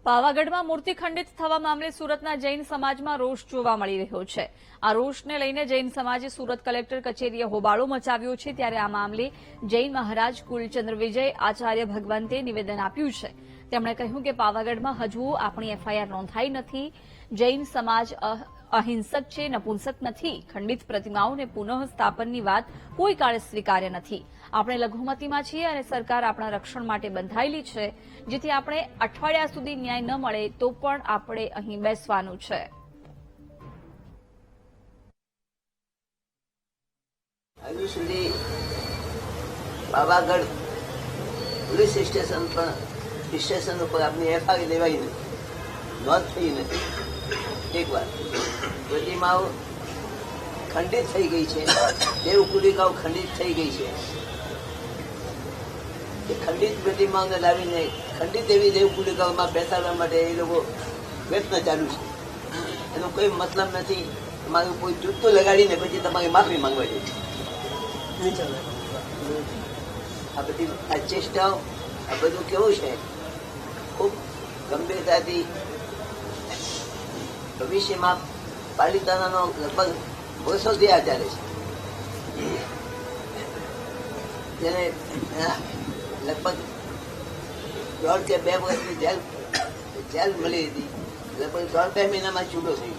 પાવાગઢમાં મૂર્તિ ખંડિત થવા મામલે સુરતના જૈન સમાજમાં રોષ જોવા મળી રહ્યો છે। આ રોષને લઈને જૈન સમાજે સુરત કલેક્ટર કચેરીએ હોબાળો મચાવ્યો છે। ત્યારે આ મામલે જૈન મહારાજ કુલચંદ્ર વિજય આચાર્ય ભગવંતે નિવેદન આપ્યું છે। તેમણે કહ્યું કે પાવાગઢમાં હજુ આપણી એફઆઈઆર નોંધાઈ નથી। જૈન સમાજ અહિંસક છે, નપુંસક નથી। ખંડિત પ્રતિમાઓને પુનઃ સ્થાપનની વાત કોઈ કાળે સ્વીકાર્ય નથી। આપણે લઘુમતીમાં છીએ અને સરકાર આપણા રક્ષણ માટે બંધાયેલી છે, જેથી આપણે અઠવાડિયા સુધી ન્યાય ન મળે તો પણ આપણે અહીં બેસવાનું છે। હજુ સુધી પાવાગઢ પોલીસ સ્ટેશન ઉપર આપની એફઆઈઆર લેવાઈ નથી, નોંધ થઈ નથી। એક વાત, પ્રતિમાઓ ખંડિત થઈ ગઈ છે, દેવકુલિકાઓ ખંડિત થઈ ગઈ છે। એ ખંડિત પ્રતિમાઓને લાવીને ખંડિત એવી દેવકુલિકાઓમાં બેસાડવા માટે એ લોકો પ્રયત્ન ચાલુ છે। એનો કોઈ મતલબ નથી તમારું કોઈ જૂતો લગાડીને પછી તમારી માફી માંગવા જોઈએ। આ બધી આ ચેષ્ટાઓ, આ બધું કેવું છે, ખૂબ ગંભીરતાથી ભવિષ્યમાં પાલિતાણાનો લગભગ વર્ષોથી આ ચાલે છે, જેને લગભગ 1.5 કે 2 વર્ષની જેલ મળી હતી। લગભગ 1.5 મહિનામાં છૂટો થઈ ગયો।